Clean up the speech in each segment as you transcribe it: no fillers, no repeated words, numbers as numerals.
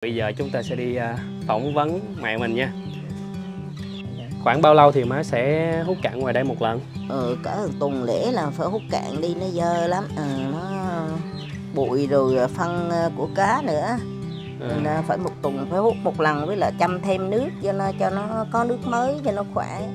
Bây giờ chúng ta sẽ đi phỏng vấn mẹ mình nha. Khoảng bao lâu thì má sẽ hút cạn ngoài đây một lần? Cả tuần lễ là phải hút cạn đi, nó dơ lắm. Nó bụi rồi phân của cá nữa. Nên phải một tuần phải hút một lần, với lại chăm thêm nước cho nó có nước mới cho nó khỏe.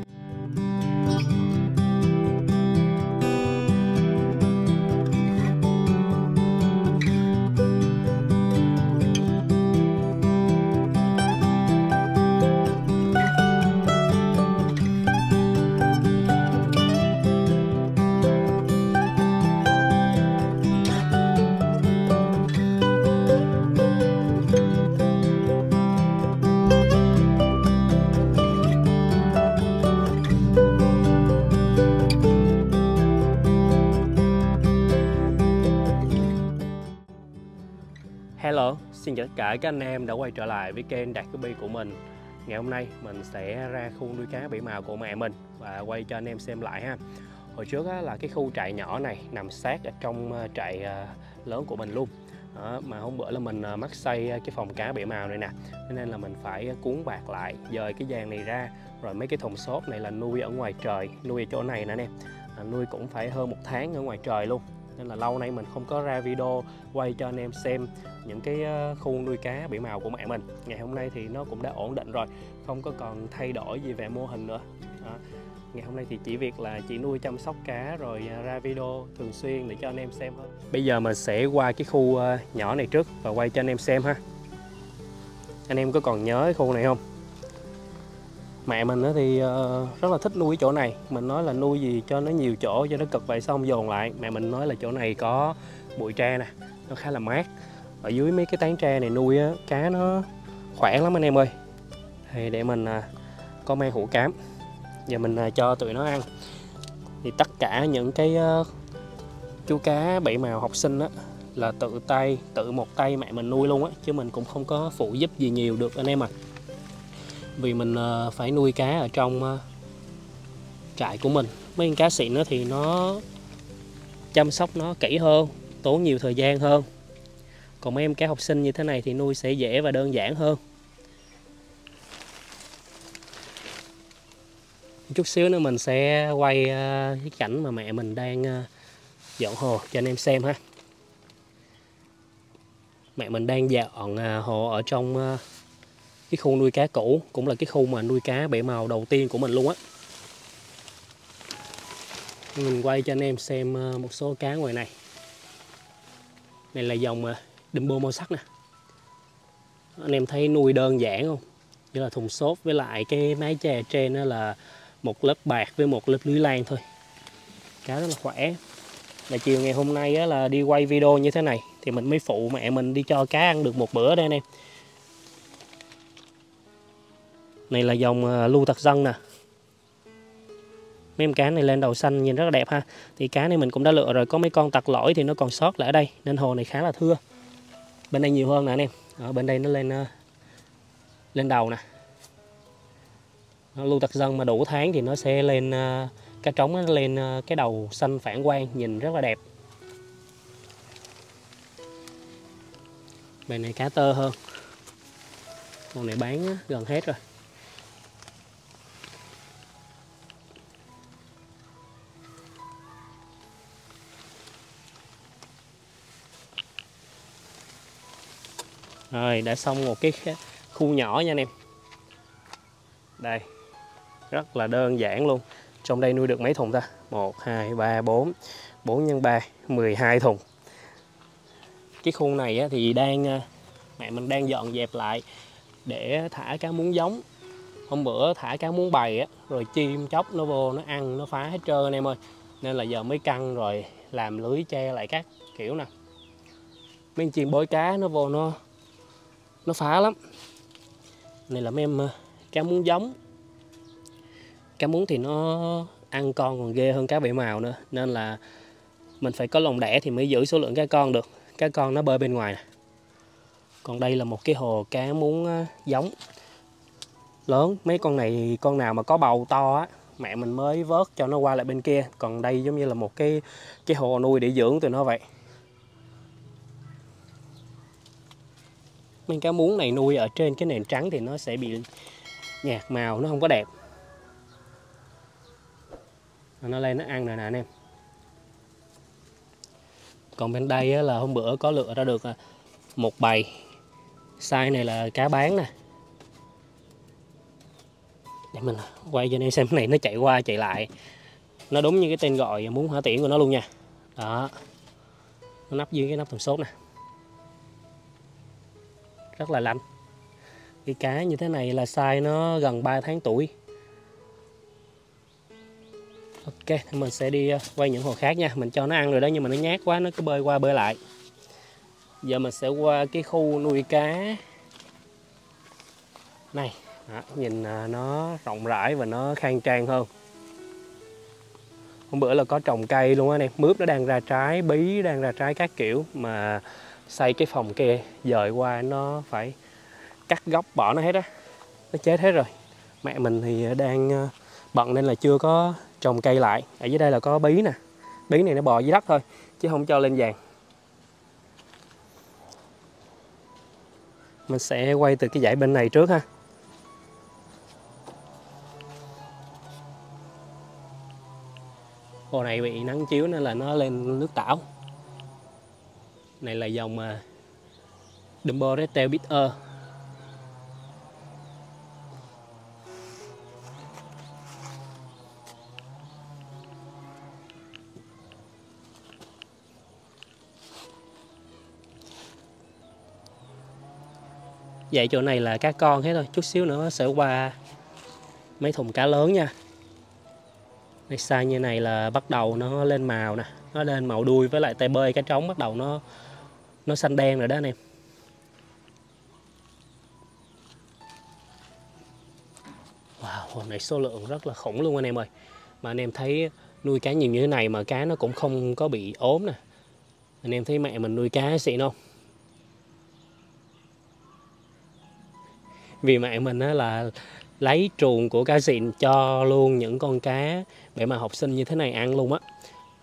Hello, xin chào tất cả các anh em đã quay trở lại với kênh Đạt Copy của mình. Ngày hôm nay mình sẽ ra khu nuôi cá bảy màu của mẹ mình và quay cho anh em xem lại ha. Hồi trước là cái khu trại nhỏ này nằm sát ở trong trại lớn của mình luôn. Đó, mà hôm bữa là mình mắc xây cái phòng cá bảy màu này nè, nên là mình phải cuốn bạt lại, dời cái giàn này ra. Rồi mấy cái thùng xốp này là nuôi ở ngoài trời, nuôi ở chỗ này nè anh em. Nuôi cũng phải hơn 1 tháng ở ngoài trời luôn. Nên là lâu nay mình không có ra video quay cho anh em xem những cái khu nuôi cá bảy màu của mẹ mình. Ngày hôm nay thì nó cũng đã ổn định rồi, không có còn thay đổi gì về mô hình nữa. Đó. Ngày hôm nay thì chỉ việc là chỉ nuôi chăm sóc cá rồi ra video thường xuyên để cho anh em xem thôi. Bây giờ mình sẽ qua cái khu nhỏ này trước và quay cho anh em xem ha. Anh em có còn nhớ cái khu này không? Mẹ mình thì rất là thích nuôi cái chỗ này. Mình nói là nuôi gì cho nó nhiều chỗ cho nó cực vậy xong dồn lại. Mẹ mình nói là chỗ này có bụi tre nè, nó khá là mát. Ở dưới mấy cái tán tre này nuôi cá nó khỏe lắm anh em ơi. Thì để mình có mang hũ cám, giờ mình cho tụi nó ăn. Thì tất cả những cái chú cá bảy màu học sinh á là tự một tay mẹ mình nuôi luôn á, chứ mình cũng không có phụ giúp gì nhiều được anh em à. Vì mình phải nuôi cá ở trong trại của mình. Mấy con cá xịn thì nó chăm sóc nó kỹ hơn, tốn nhiều thời gian hơn. Còn mấy em cá học sinh như thế này thì nuôi sẽ dễ và đơn giản hơn. Chút xíu nữa mình sẽ quay cái cảnh mà mẹ mình đang dọn hồ cho anh em xem ha. Mẹ mình đang dọn hồ ở trong cái khu nuôi cá cũ, cũng là cái khu mà nuôi cá bảy màu đầu tiên của mình luôn á. Mình quay cho anh em xem một số cá ngoài này. Này là dòng Dumbo màu sắc nè. Anh em thấy nuôi đơn giản không? Như là thùng xốp với lại cái mái che trên đó là một lớp bạc với một lớp lưới lan thôi. Cá rất là khỏe. Và chiều ngày hôm nay là đi quay video như thế này thì mình mới phụ mẹ mình đi cho cá ăn được một bữa đây anh em. Này là dòng lưu tặc dân nè. Mấy em cá này lên đầu xanh nhìn rất là đẹp ha. Thì cá này mình cũng đã lựa rồi, có mấy con tặc lỗi thì nó còn sót lại ở đây nên hồ này khá là thưa. Bên đây nhiều hơn nè anh em. Ở bên đây nó lên đầu nè. Lưu tặc dân mà đủ tháng thì nó sẽ lên cá trống, nó lên cái đầu xanh phản quang nhìn rất là đẹp. Bên này cá tơ hơn. Con này bán gần hết rồi. Rồi đã xong một cái khu nhỏ nha anh em. Đây, rất là đơn giản luôn. Trong đây nuôi được mấy thùng ta? 1, 2, 3, 4 4 x 3, 12 thùng. Cái khu này thì mẹ mình đang dọn dẹp lại để thả cá muống giống. Hôm bữa thả cá muống bầy rồi chim chóc nó vô nó ăn nó phá hết trơn anh em ơi. Nên là giờ mới căng rồi làm lưới che lại các kiểu nè. Mấy con chim bói cá nó vô nó phá lắm. Này là mấy em cá muống giống. Cá muống thì nó ăn con còn ghê hơn cá bảy màu nữa, nên là mình phải có lồng đẻ thì mới giữ số lượng cá con được. Cá con nó bơi bên ngoài nè. Còn đây là một cái hồ cá muống giống lớn. Mấy con này con nào mà có bầu to á mẹ mình mới vớt cho nó qua lại bên kia. Còn đây giống như là một cái hồ nuôi để dưỡng tụi nó vậy. Mấy cá muống này nuôi ở trên cái nền trắng thì nó sẽ bị nhạt màu, nó không có đẹp. Nó lên nó ăn nè anh em. Còn bên đây là hôm bữa có lựa ra được một bầy. Size này là cá bán nè. Để mình quay cho anh em xem, cái này nó chạy qua chạy lại. Nó đúng như cái tên gọi muống hỏa tiễn của nó luôn nha. Đó. Nó nắp dưới cái nắp thùng xốp nè. Rất là lành. Cái cá như thế này là size nó gần 3 tháng tuổi. Ok, thì mình sẽ đi quay những hồ khác nha. Mình cho nó ăn rồi đó nhưng mà nó nhát quá, nó cứ bơi qua bơi lại. Giờ mình sẽ qua cái khu nuôi cá này. Đó, nhìn nó rộng rãi và nó khang trang hơn. Hôm bữa là có trồng cây luôn á nè, mướp nó đang ra trái, bí đang ra trái các kiểu. Mà xây cái phòng kia dời qua nó phải cắt gốc bỏ nó hết á. Nó chết hết rồi. Mẹ mình thì đang bận nên là chưa có trồng cây lại. Ở dưới đây là có bí nè. Bí này nó bò dưới đất thôi chứ không cho lên vàng. Mình sẽ quay từ cái dãy bên này trước ha. Hồ này bị nắng chiếu nên là nó lên nước tảo. Này là dòng Dumbo Red Tail Bitter. Vậy chỗ này là cá con hết thôi, chút xíu nữa sẽ qua mấy thùng cá lớn nha. Đây, size như này là bắt đầu nó lên màu nè, nó lên màu đuôi với lại tay bơi cá trống bắt đầu nó xanh đen rồi đó anh em. Wow, hôm nay số lượng rất là khủng luôn anh em ơi. Mà anh em thấy nuôi cá nhiều như thế này mà cá nó cũng không có bị ốm nè. Anh em thấy mẹ mình nuôi cá xịn không? Vì mẹ mình là lấy truồng của cá xịn cho luôn những con cá để mà học sinh như thế này ăn luôn á.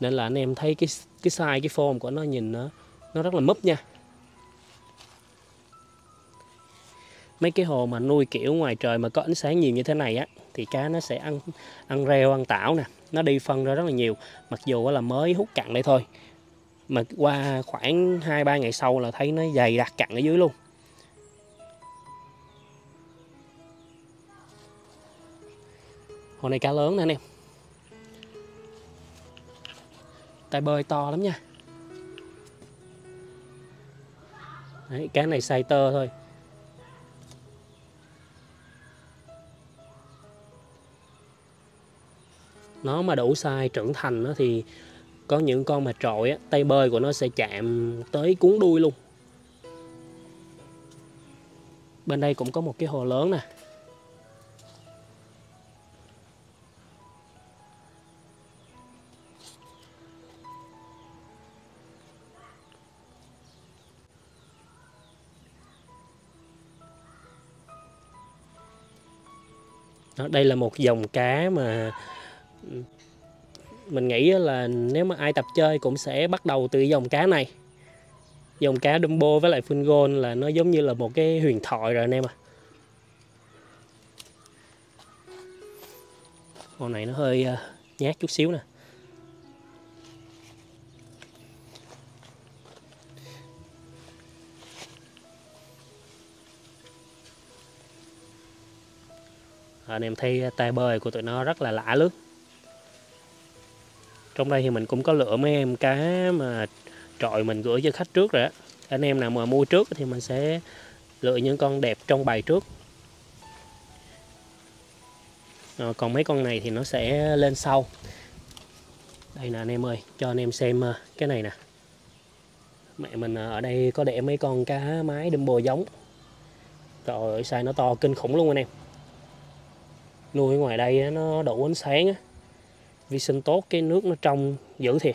Nên là anh em thấy cái size, cái form của nó nhìn nó rất là múp nha. Mấy cái hồ mà nuôi kiểu ngoài trời mà có ánh sáng nhiều như thế này á thì cá nó sẽ ăn reo, ăn tảo nè, nó đi phân ra rất là nhiều. Mặc dù là mới hút cặn đây thôi mà qua khoảng 2-3 ngày sau là thấy nó dày đặc cặn ở dưới luôn. Hồ này cá lớn nè anh em. Tay bơi to lắm nha. Đấy, cá này size tơ thôi. Nó mà đủ size trưởng thành đó thì có những con mà trội á, tay bơi của nó sẽ chạm tới cuốn đuôi luôn. Bên đây cũng có một cái hồ lớn nè. Đó, đây là một dòng cá mà mình nghĩ là nếu mà ai tập chơi cũng sẽ bắt đầu từ dòng cá này. Dòng cá Dumbo với lại Full Gold là nó giống như là một cái huyền thoại rồi anh em à. Con này nó hơi nhát chút xíu nè. Anh em thấy tay bơi của tụi nó rất là lạ lướt. Trong đây thì mình cũng có lựa mấy em cá mà trội mình gửi cho khách trước rồi á. Anh em nào mà mua trước thì mình sẽ lựa những con đẹp trong bày trước. Còn mấy con này thì nó sẽ lên sau. Đây nè anh em ơi, cho anh em xem cái này nè. Mẹ mình ở đây có để mấy con cá mái Dumbo giống. Trời ơi, size nó to kinh khủng luôn anh em. Nuôi ngoài đây nó đủ ánh sáng á, vi sinh tốt, cái nước nó trong dữ thiệt,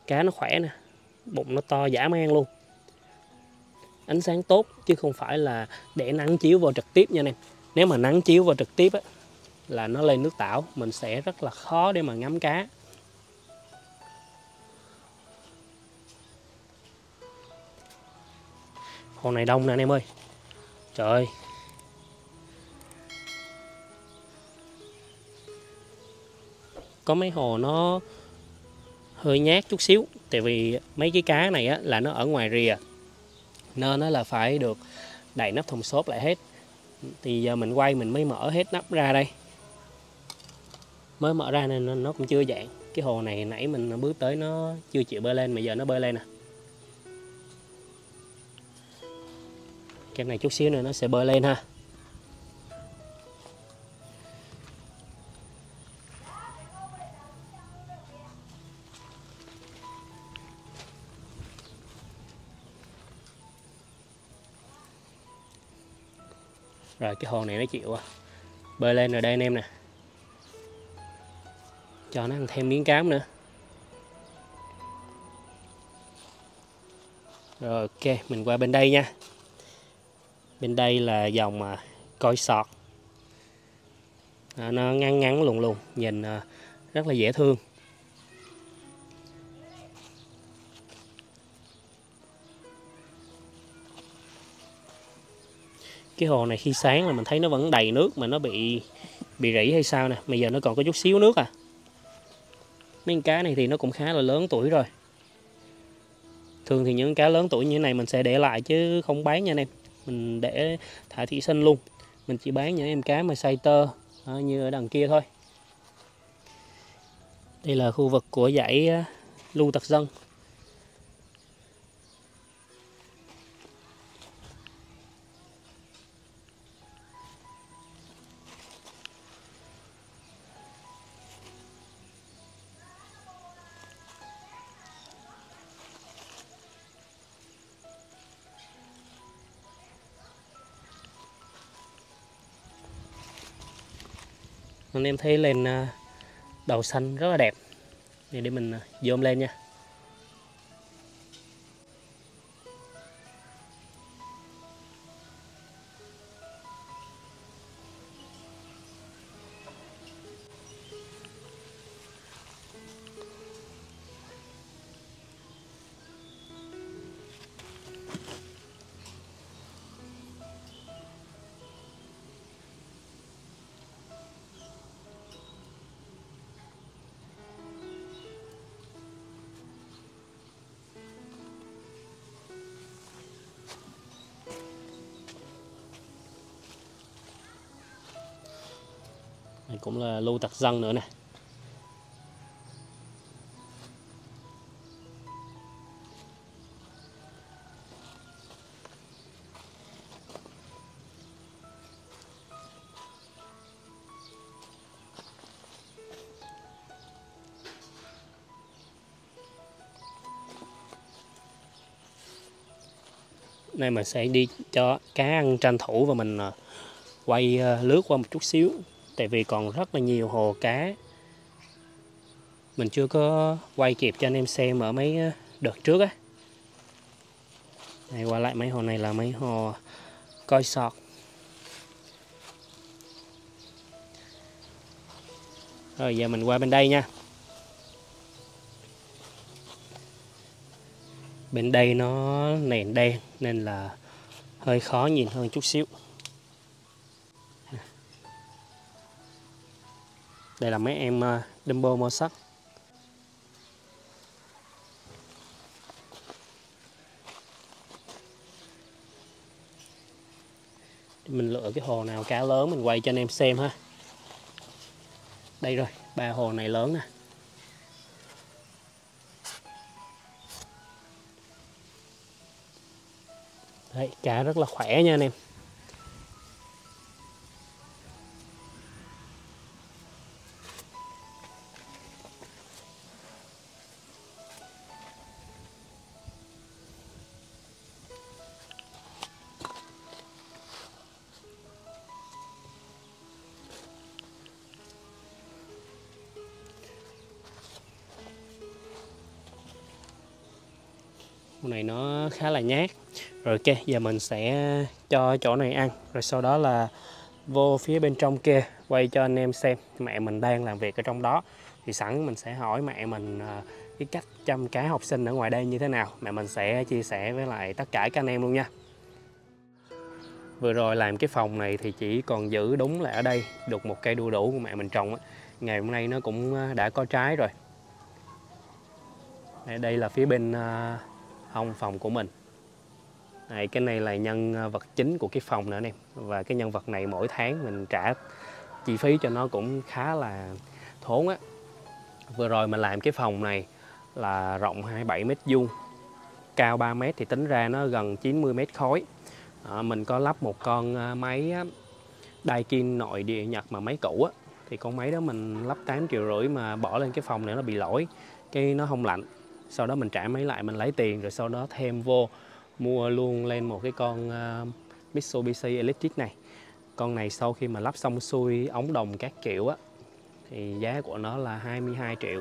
cá nó khỏe nè, bụng nó to dã man luôn. Ánh sáng tốt chứ không phải là để nắng chiếu vào trực tiếp nha anh em. Nếu mà nắng chiếu vào trực tiếp á là nó lên nước tảo, mình sẽ rất là khó để mà ngắm cá. Hồ này đông nè anh em ơi. Trời ơi. Có mấy hồ nó hơi nhát chút xíu, tại vì mấy cái cá này á, là nó ở ngoài rìa nên nó là phải được đậy nắp thùng xốp lại hết. Thì giờ mình quay mình mới mở hết nắp ra đây, mới mở ra nên nó cũng chưa dạng. Cái hồ này nãy mình bước tới nó chưa chịu bơi lên mà giờ nó bơi lên nè. Cái này chút xíu nữa nó sẽ bơi lên ha. Rồi cái hồ này nó chịu bơi lên rồi đây anh em nè. Cho nó ăn thêm miếng cám nữa. Rồi ok, mình qua bên đây nha. Bên đây là dòng coi sọt. Nó ngắn ngắn lùn lùn, nhìn rất là dễ thương. Cái hồ này khi sáng là mình thấy nó vẫn đầy nước mà nó bị rỉ hay sao nè. Bây giờ nó còn có chút xíu nước à. Mấy con cá này thì nó cũng khá là lớn tuổi rồi. Thường thì những cá lớn tuổi như thế này mình sẽ để lại chứ không bán nha anh em. Mình để thả thủy sinh luôn. Mình chỉ bán những em cá mà size tơ như ở đằng kia thôi. Đây là khu vực của dãy Lưu Tặc Dân. Anh em thấy lên đầu xanh rất là đẹp. Để mình zoom lên nha. Này cũng là Lưu Tặc Dân nữa nè. Đây mình sẽ đi cho cá ăn tranh thủ và mình quay lướt qua một chút xíu. Tại vì còn rất là nhiều hồ cá mình chưa có quay kịp cho anh em xem ở mấy đợt trước á. Đây, qua lại mấy hồ này là mấy hồ coi sọt. Rồi giờ mình qua bên đây nha. Bên đây nó nền đen nên là hơi khó nhìn hơn chút xíu. Đây là mấy em Dumbo màu sắc. Mình lựa cái hồ nào cá lớn mình quay cho anh em xem ha. Đây rồi, 3 hồ này lớn nè. Đấy, cá rất là khỏe nha anh em. Con này nó khá là nhát. Rồi ok, giờ mình sẽ cho chỗ này ăn. Rồi sau đó là vô phía bên trong kia quay cho anh em xem. Mẹ mình đang làm việc ở trong đó. Thì sẵn mình sẽ hỏi mẹ mình cái cách chăm cá học sinh ở ngoài đây như thế nào. Mẹ mình sẽ chia sẻ với lại tất cả các anh em luôn nha. Vừa rồi làm cái phòng này thì chỉ còn giữ đúng là ở đây được một cây đu đủ của mẹ mình trồng á. Ngày hôm nay nó cũng đã có trái rồi. Đây là phía bên hông phòng của mình. Đây, cái này là nhân vật chính của cái phòng nữa nè. Và cái nhân vật này mỗi tháng mình trả chi phí cho nó cũng khá là thốn á. Vừa rồi mình làm cái phòng này là rộng 27 m vuông, cao 3 m thì tính ra nó gần 90 m khối. Mình có lắp một con máy Daikin nội địa Nhật mà máy cũ á, thì con máy đó mình lắp 8,5 triệu mà bỏ lên cái phòng này nó bị lỗi, cái nó không lạnh. Sau đó mình trả máy lại, mình lấy tiền rồi sau đó thêm vô mua luôn lên một cái con Mitsubishi Electric này. Con này sau khi mà lắp xong xuôi ống đồng các kiểu á thì giá của nó là 22 triệu.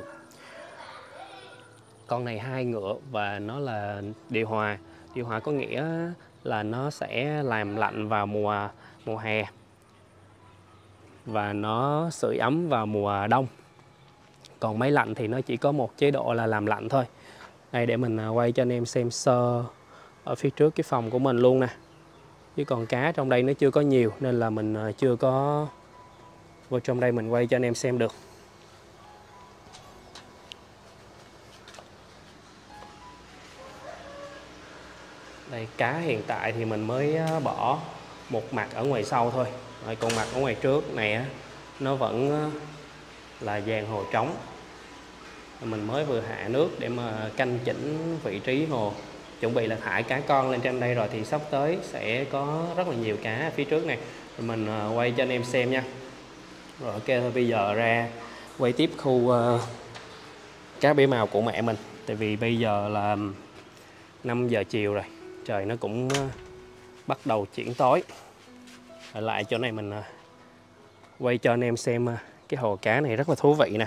Con này 2 ngựa và nó là điều hòa. Điều hòa có nghĩa là nó sẽ làm lạnh vào mùa hè và nó sưởi ấm vào mùa đông. Còn máy lạnh thì nó chỉ có một chế độ là làm lạnh thôi. Đây, để mình quay cho anh em xem sơ ở phía trước cái phòng của mình luôn nè. Chứ còn cá trong đây nó chưa có nhiều nên là mình chưa có vô trong đây mình quay cho anh em xem được. Đây, cá hiện tại thì mình mới bỏ một mặt ở ngoài sau thôi. Rồi, còn mặt ở ngoài trước này á, nó vẫn là dàn hồ trống. Mình mới vừa hạ nước để mà canh chỉnh vị trí hồ, chuẩn bị là thả cá con lên trên đây rồi, thì sắp tới sẽ có rất là nhiều cá ở phía trước này. Rồi mình quay cho anh em xem nha. Rồi ok, thôi bây giờ ra quay tiếp khu cá bể màu của mẹ mình. Tại vì bây giờ là 5 giờ chiều rồi, trời nó cũng bắt đầu chuyển tối. Ở lại chỗ này mình quay cho anh em xem cái hồ cá này rất là thú vị nè.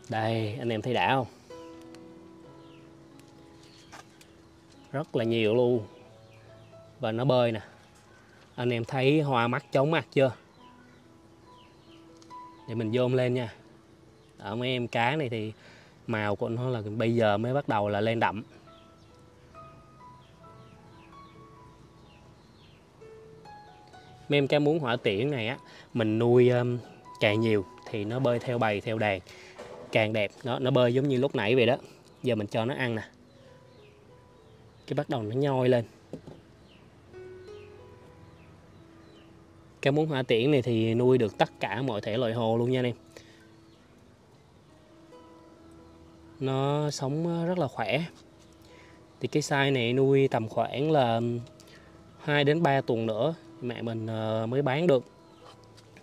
Đây, anh em thấy đã không? Rất là nhiều luôn. Và nó bơi nè. Anh em thấy hoa mắt chóng mặt chưa? Để mình zoom lên nha. Ở mấy em cá này thì màu của nó là bây giờ mới bắt đầu là lên đậm. Mấy em cá muống hỏa tiễn này á, mình nuôi càng nhiều thì nó bơi theo bầy theo đàn càng đẹp. Nó bơi giống như lúc nãy vậy đó. Giờ mình cho nó ăn nè, cái bắt đầu nó nhoi lên. Cá muống hỏa tiễn này thì nuôi được tất cả mọi thể loại hồ luôn nha anh em. Nó sống rất là khỏe. Thì cái size này nuôi tầm khoảng là 2 đến 3 tuần nữa mẹ mình mới bán được.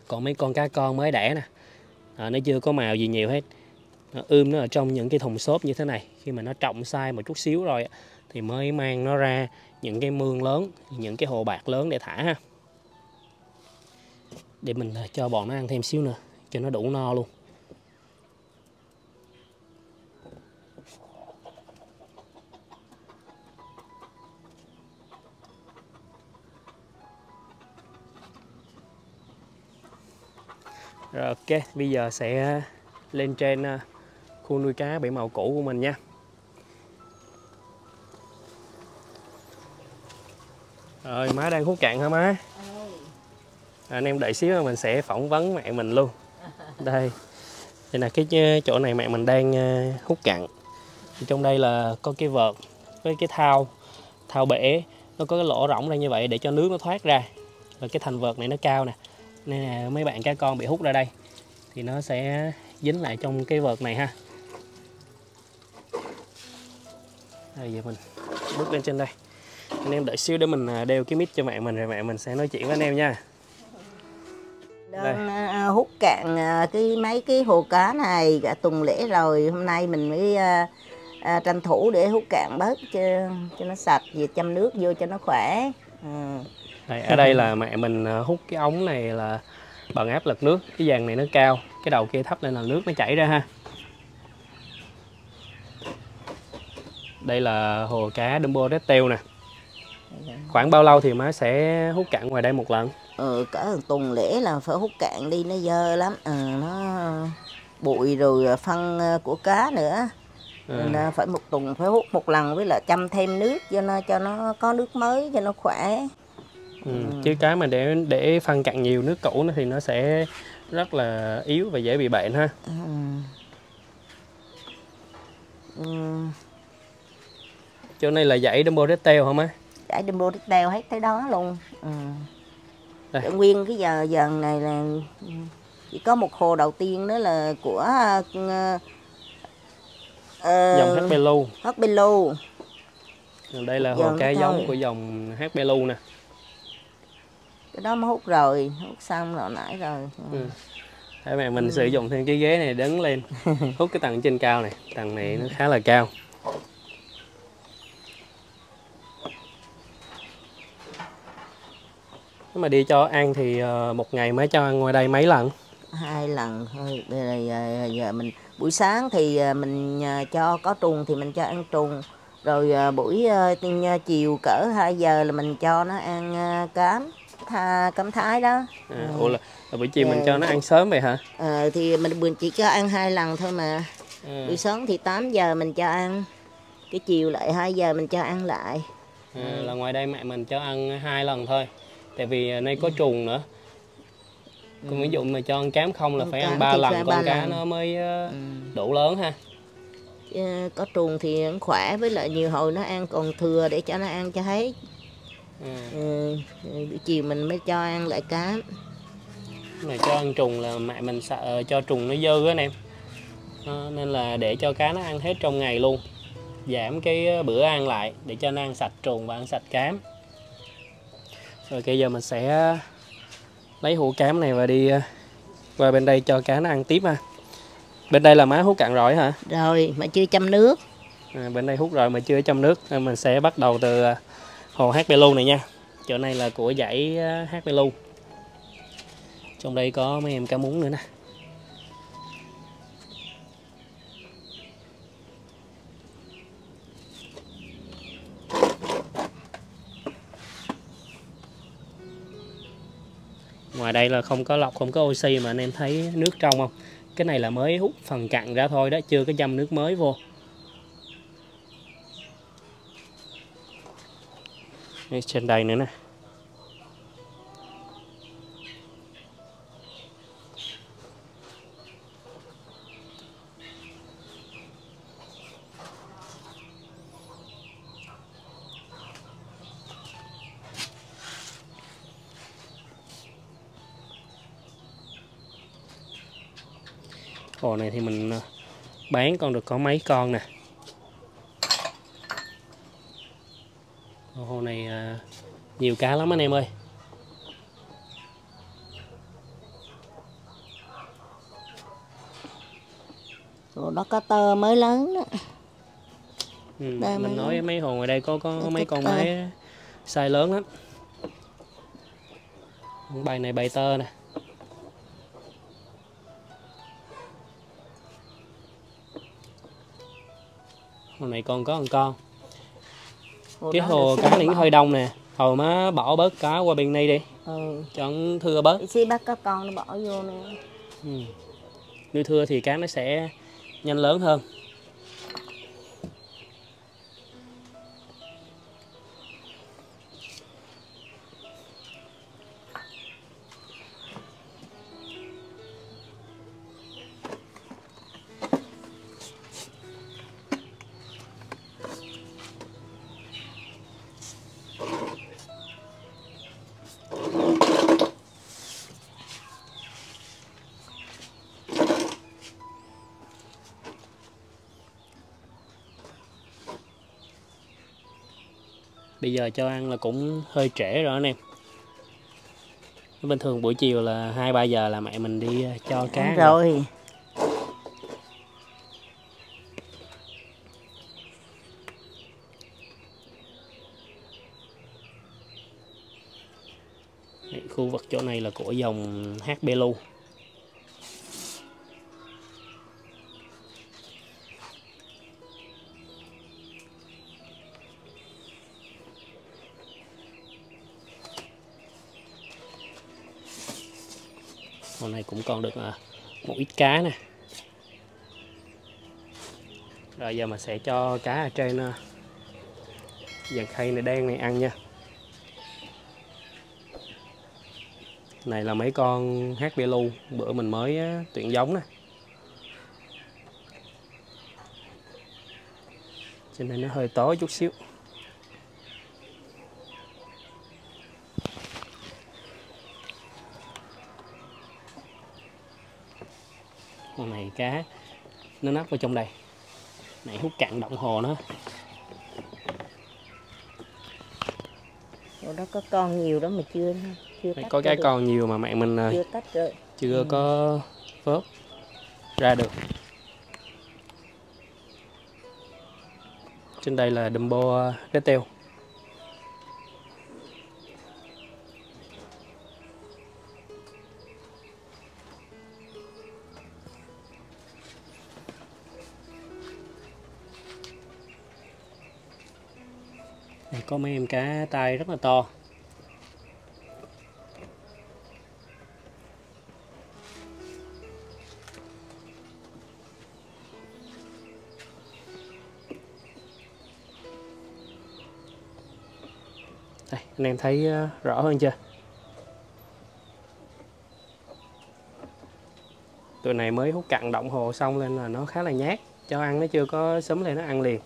Còn mấy con cá con mới đẻ nè, nó chưa có màu gì nhiều hết. Nó ở trong những cái thùng xốp như thế này. Khi mà nó trọng size một chút xíu rồi thì mới mang nó ra những cái mương lớn, những cái hồ bạc lớn để thả ha. Để mình cho bọn nó ăn thêm xíu nữa cho nó đủ no luôn. Rồi ok, bây giờ sẽ lên trên khu nuôi cá bể màu cũ của mình nha. Rồi, má đang hút cạn hả má? Anh em đợi xíu mình sẽ phỏng vấn mẹ mình luôn. Đây là cái chỗ này mẹ mình đang hút cạn. Trong đây là có cái vợt với cái thao bể, nó có cái lỗ rỗng ra như vậy để cho nước nó thoát ra. Và cái thành vợt này nó cao nè, nên là mấy bạn cá con bị hút ra đây thì nó sẽ dính lại trong cái vợt này ha. Đây, giờ mình bước lên trên đây. Anh em đợi xíu để mình đeo cái mic cho mẹ mình rồi mẹ mình sẽ nói chuyện với anh em nha. Hút cạn mấy cái hồ cá này cả tuần lễ rồi, hôm nay mình mới tranh thủ để hút cạn bớt cho nó sạch, về châm nước vô cho nó khỏe. Đây, ở đây là mẹ mình hút cái ống này là bằng áp lực nước. Cái dàn này nó cao, cái đầu kia thấp nên là nước nó chảy ra ha. Đây là hồ cá Dumbo Red Tail nè. Khoảng bao lâu thì má sẽ hút cạn ngoài đây một lần? Cả tuần lễ là phải hút cạn đi, nó dơ lắm. Nó bụi rồi phân của cá nữa. Nên phải một tuần phải hút một lần, với lại chăm thêm nước cho nó có nước mới cho nó khỏe. Chứ cái mà để phân cặn nhiều nước cũ thì nó sẽ rất là yếu và dễ bị bệnh ha. Chỗ này là dãy Dumbo Redtail hả má? Dãy Dumbo Redtail hết tới đó luôn. Nguyên cái dần này là chỉ có một hồ đầu tiên nữa là của dòng HP Blue. HP Blue. Đây là hồ cá giống của dòng HP Blue nè. Cái đó mới hút rồi, hút xong rồi nãy rồi. Thế mẹ mình sử dụng thêm cái ghế này đứng lên hút cái tầng trên cao này, tầng này nó khá là cao. Nếu mà đi cho ăn thì một ngày mới cho ăn ngoài đây mấy lần? 2 lần thôi. Giờ mình buổi sáng thì mình cho có trùng thì mình cho ăn trùng, rồi buổi chiều cỡ 2 giờ là mình cho nó ăn cám thái đó. Ủa là buổi chiều mình cho nó ăn sớm vậy hả? Thì mình chỉ cho ăn 2 lần thôi mà. Buổi sáng thì 8 giờ mình cho ăn, cái chiều lại 2 giờ mình cho ăn lại. Là ngoài đây mẹ mình cho ăn 2 lần thôi, tại vì nơi có trùng nữa. Còn ví dụ mà cho ăn cám không là phải ăn 3 lần con cá nó mới đủ lớn ha. Có trùng thì nó khỏe, với lại nhiều hồi nó ăn còn thừa để cho nó ăn cho hết. Buổi chiều mình mới cho ăn lại cám. Này cho ăn trùng là mẹ mình sợ cho trùng nó dơ á anh em. Nên là để cho cá nó ăn hết trong ngày luôn, giảm cái bữa ăn lại để cho nó ăn sạch trùng và ăn sạch cám. Rồi bây giờ mình sẽ lấy hũ cám này và đi qua bên đây cho cá nó ăn tiếp ha. Bên đây là má hút cạn rồi hả? Rồi mà chưa chăm nước. Bên đây hút rồi mà chưa chăm nước, nên mình sẽ bắt đầu từ hồ HP Blue này nha. Chỗ này là của dãy HP Blue. Trong đây có mấy em cá mún nữa nè. Ngoài đây là không có lọc, không có oxy mà anh em thấy nước trong không? Cái này là mới hút phần cặn ra thôi đó, chưa có châm nước mới vô. Đây, trên đây nữa nè. Hồ này thì mình bán con được có mấy con nè. Hồ này nhiều cá lắm anh em ơi. Hồ đó có tơ mới lớn đó. Mình nói mấy hồ ngoài đây có mấy con máy size lớn lắm. Bài này bài tơ nè. Hồ này còn có một con. Cái hồ cá này hơi đông nè. Hồi má bỏ bớt cá qua bên này đi. Cho nó thưa bớt. Xí bắt có con nó bỏ vô nè. Nuôi thưa thì cá nó sẽ nhanh lớn hơn. Bây giờ cho ăn là cũng hơi trễ rồi anh em. Bình thường buổi chiều là 2-3 giờ là mẹ mình đi cho cá rồi. Khu vực chỗ này là của dòng HP Blue. Hôm nay cũng còn được một ít cá nè. Rồi giờ mình sẽ cho cá ở trên dàn khay này đen này ăn nha. Này là mấy con HBLU bữa mình mới tuyển giống nè, cho nên nó hơi tối chút xíu. Con này cá nó nắp vào trong đây, này hút cạn động hồ nó. Chỗ đó có con nhiều đó mà chưa Có cái con nhiều mà mẹ mình chưa tách rồi, chưa có vớt ra được. Trên đây là Dumbo Red Tail. Đây có mấy em cá tai rất là to. Đây, anh em thấy rõ hơn chưa? Tụi này mới hút cạn động hồ xong nên là nó khá là nhát, cho ăn nó chưa có xúm lên nó ăn liền.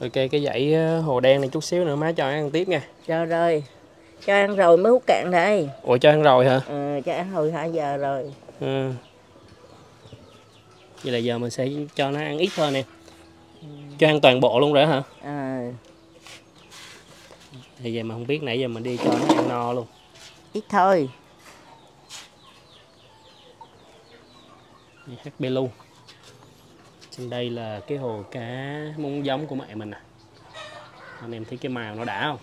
Ok, cái dãy hồ đen này chút xíu nữa má cho ăn tiếp nha. cho rồi, cho ăn rồi mới hút cạn đây. Ủa cho ăn rồi hả? Cho ăn hồi 2 giờ rồi. Vậy là giờ mình sẽ cho nó ăn ít thôi nè. Cho ăn toàn bộ luôn rồi hả? Thì vậy mà không biết, nãy giờ mình đi cho nó ăn no luôn. Ít thôi. HBLU. Trên đây là cái hồ cá múng giống của mẹ mình nè. Anh em thấy cái màu nó đã không?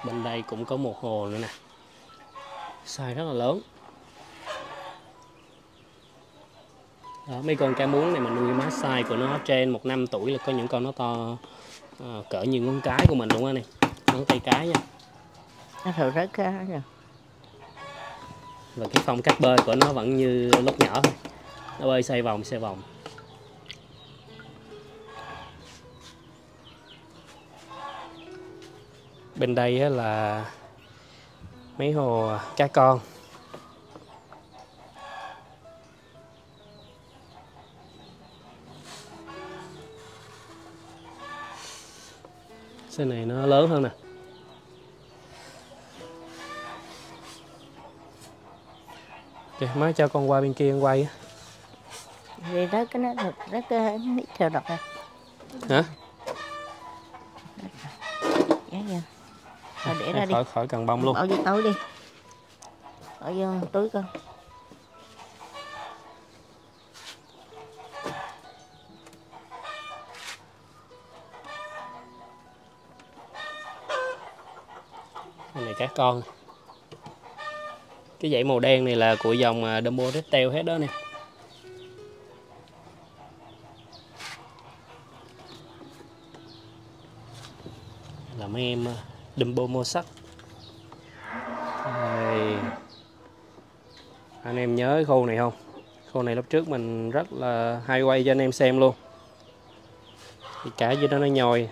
Bên đây cũng có một hồ nữa nè, size rất là lớn. Đó, mấy con cá muống này mà nuôi má size của nó trên 1 năm tuổi là có những con nó to cỡ như ngón cái của mình luôn á này, ngón tay cái nha. Nó thử rớt cá rồi. Và cái phong cách bơi của nó vẫn như lúc nhỏ thôi, nó bơi xoay vòng xoay vòng. Bên đây là mấy hồ cá con. Cái này nó lớn hơn nè. Ok, má cho con qua bên kia con quay á. Đi rớt cái nó rớt cái nít theo độc ra. Hả? Dạ. Thôi để ra đi. Khỏi cần bông luôn. Bỏ vô túi đi. Bỏ vô túi con. Cái này cá con. Cái dãy màu đen này là của dòng Dumbo Red Tail hết đó nè. Là mấy em Dumbo Mossack. Anh em nhớ khu này không? Khu này lúc trước mình rất là hay quay cho anh em xem luôn. Thì cả dưới đó nó nhoi.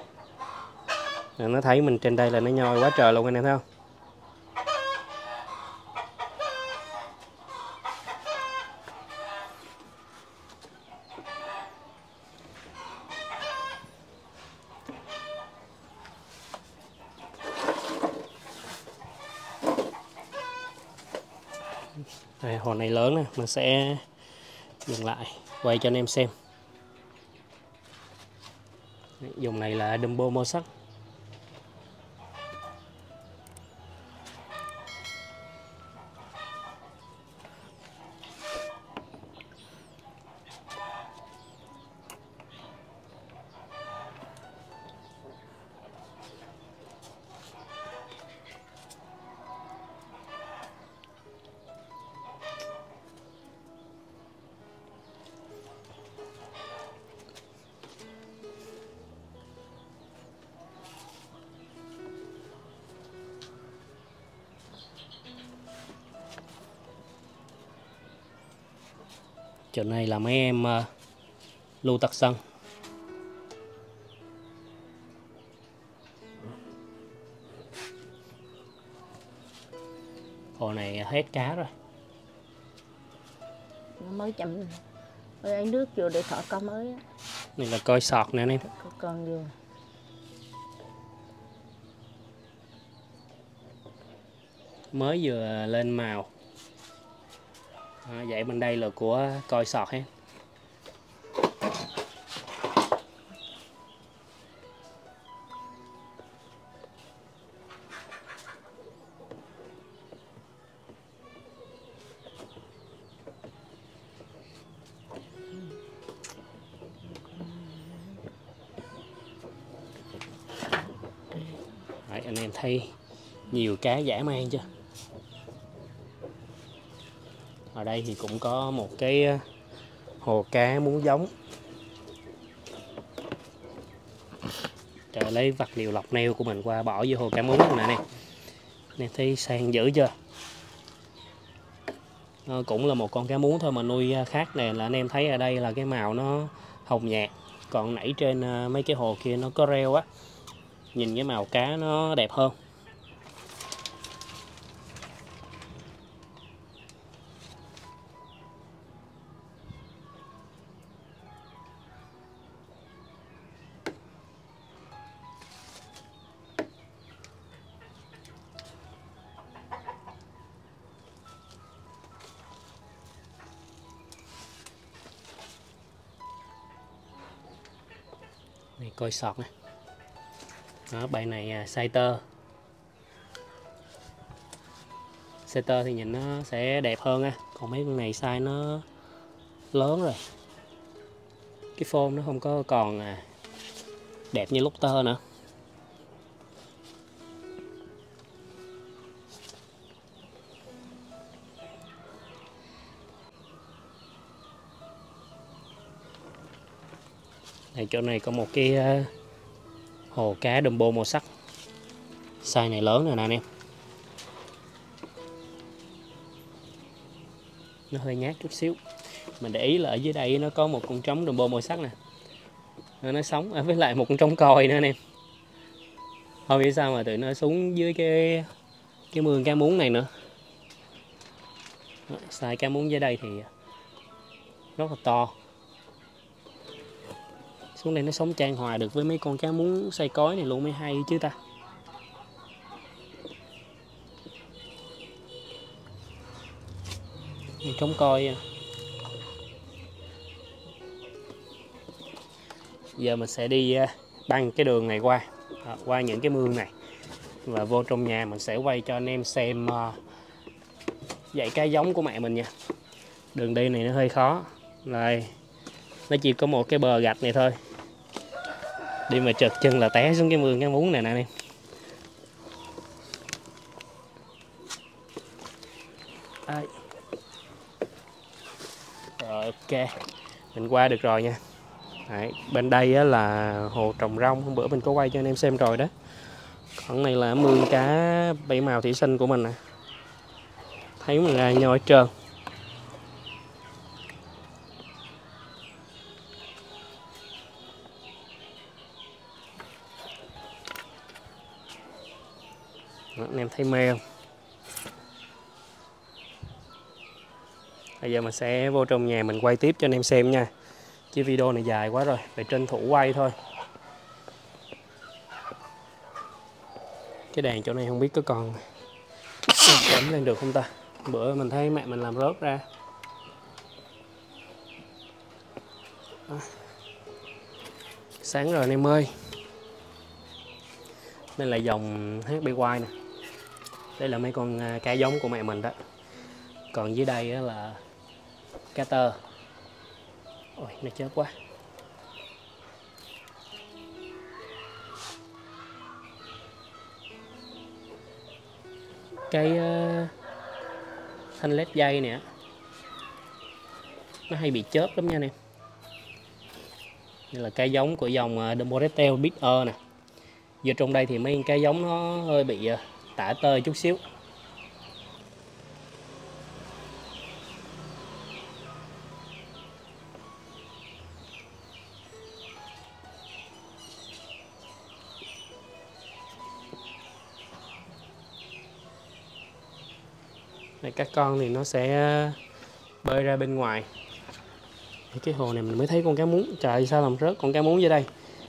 Nó thấy mình trên đây là nó nhoi quá trời luôn, anh em thấy không? Đây, hồ này lớn nè, mình sẽ dừng lại quay cho anh em xem. Dùng này là Dumbo Mossack. Chỗ này là mấy em lưu tắc sân. Hồ này hết cá rồi. Nó mới chậm ấy nước vô để thả cá mới á. Này là coi sọt nè anh em. Có con vô. Mới vừa lên màu. Vậy bên đây là của coi sọt ha. Đấy, anh em thấy nhiều cá dã man chưa? Ở đây thì cũng có một cái hồ cá muốn giống. Trời, lấy vật liệu lọc neo của mình qua bỏ vô hồ cá muốn nè nè. Nè thấy sang dữ chưa? Cũng là một con cá muốn thôi mà nuôi khác nè, là anh em thấy ở đây là cái màu nó hồng nhạt. Còn nãy trên mấy cái hồ kia nó có rêu á. Nhìn cái màu cá nó đẹp hơn. Này coi sọt nè. Đó, bài này size tơ. Size tơ thì nhìn nó sẽ đẹp hơn á. Còn mấy con này size nó lớn rồi. Cái phôn nó không có còn đẹp như lúc tơ nữa. Đây, chỗ này có một cái hồ cá Dumbo màu sắc. Size này lớn rồi nè anh em. Nó hơi nhát chút xíu. Mình để ý là ở dưới đây nó có một con trống Dumbo màu sắc nè. Nó sống với lại một con trống coi nữa anh em. Không biết sao mà tụi nó xuống dưới cái mương cá muống này nữa. Size cá muống dưới đây thì rất là to. Xuống đây nó sống chan hòa được với mấy con cá muống xay cối này luôn mới hay chứ ta. Trống coi. Giờ mình sẽ đi băng cái đường này qua những cái mương này và vô trong nhà mình sẽ quay cho anh em xem dãy cá giống của mẹ mình nha. Đường đi này nó hơi khó. Rồi, nó chỉ có một cái bờ gạch này thôi. Đi mà trượt chân là té xuống cái mương cá muống này nè anh em. Đấy. Rồi, ok, mình qua được rồi nha. Đấy, bên đây á là hồ trồng rong, hôm bữa mình có quay cho anh em xem rồi đó. Còn này là mương cá bảy màu thủy sinh của mình nè. Thấy mình ra nhoi hết trơn. Đó, anh em thấy mê không? Bây giờ mình sẽ vô trong nhà mình quay tiếp cho anh em xem nha. Chứ video này dài quá rồi, phải tranh thủ quay thôi. Cái đèn chỗ này không biết có còn cắm lên được không ta. Bữa mình thấy mẹ mình làm rớt ra. Đó. Sáng rồi anh em ơi. Đây là dòng HBY nè. Đây là mấy con cá giống của mẹ mình đó. Còn dưới đây là cá tơ. Ôi, nó chết quá. Cái thanh led dây nè, nó hay bị chớp lắm nha anh em. Đây là cái giống của dòng Dumoretel Big E nè. Giờ trong đây thì mấy cái giống nó hơi bị tả tơi chút xíu. Này, các con thì nó sẽ bơi ra bên ngoài. Cái hồ này mình mới thấy con cá mún. Trời, sao làm rớt con cá mún dưới đây.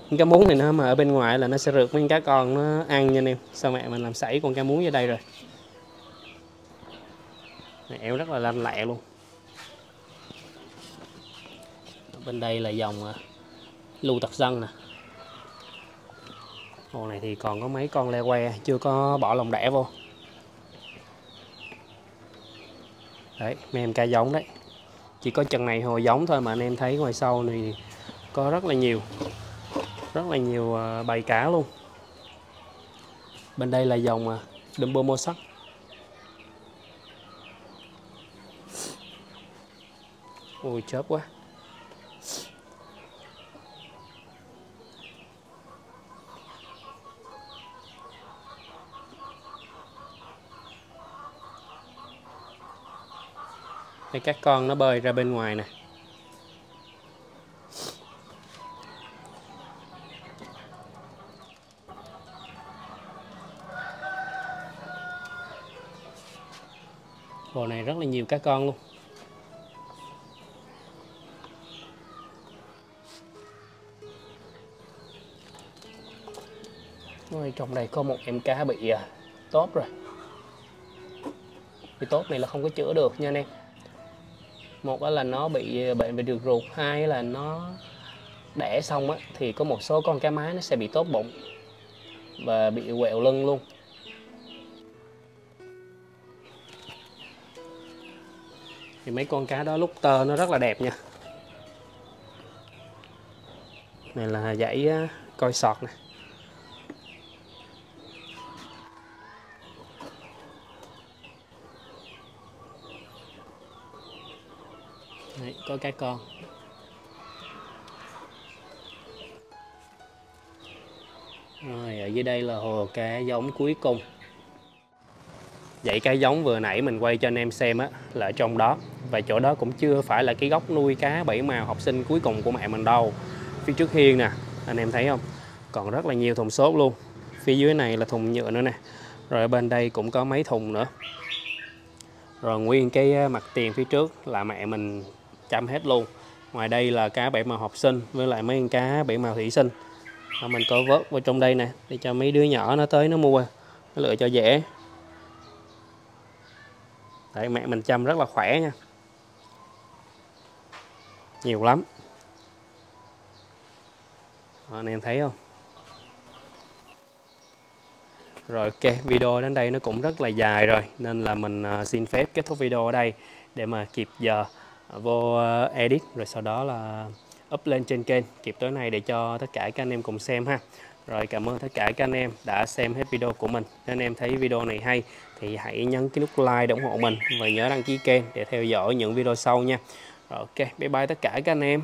Con cá mún này nó mà ở bên ngoài là nó sẽ rượt mấy cá con nó ăn nha anh em. Sao mẹ mình làm sảy con cá mún dưới đây rồi. Này, eo rất là lanh lẹ luôn. Bên đây là dòng lưu tặc dân nè. Hồ này thì còn có mấy con le que chưa có bỏ lồng đẻ vô. Đấy, mấy em cá giống đấy. Chỉ có chân này hồ giống thôi mà anh em thấy ngoài sau này có rất là nhiều bầy cá luôn. Bên đây là dòng Dumbo mô sắc. Ui, chớp quá. Đây, các con nó bơi ra bên ngoài nè. Hồ này rất là nhiều cá con luôn. Ôi, trong đây có một em cá bị tốt rồi. Cái tốt này là không có chữa được nha anh em. Một là nó bị bệnh về đường ruột, hai là nó đẻ xong thì có một số con cá mái nó sẽ bị tốt bụng và bị quẹo lưng luôn. Thì mấy con cá đó lúc tơ nó rất là đẹp nha. Này là dãy coi sọt nè. Đấy, có cá con. Rồi, ở dưới đây là hồ cá giống cuối cùng. Dãy cá giống vừa nãy mình quay cho anh em xem là ở trong đó. Và chỗ đó cũng chưa phải là cái góc nuôi cá bảy màu học sinh cuối cùng của mẹ mình đâu. Phía trước hiên nè, anh em thấy không? Còn rất là nhiều thùng xốp luôn. Phía dưới này là thùng nhựa nữa nè. Rồi ở bên đây cũng có mấy thùng nữa. Rồi nguyên cái mặt tiền phía trước là mẹ mình chăm hết luôn. Ngoài đây là cá bảy màu học sinh với lại mấy con cá bảy màu thủy sinh. Mình có vớt vào trong đây nè để cho mấy đứa nhỏ nó tới nó mua, nó lựa cho dễ. Đấy, mẹ mình chăm rất là khỏe nha. Nhiều lắm. Anh em thấy không? Rồi ok, video đến đây nó cũng rất là dài rồi, nên là mình xin phép kết thúc video ở đây để mà kịp giờ vô edit, rồi sau đó là up lên trên kênh kịp tối nay để cho tất cả các anh em cùng xem ha. Rồi cảm ơn tất cả các anh em đã xem hết video của mình. Nếu anh em thấy video này hay thì hãy nhấn cái nút like để ủng hộ mình và nhớ đăng ký kênh để theo dõi những video sau nha. Rồi ok, bye bye tất cả các anh em.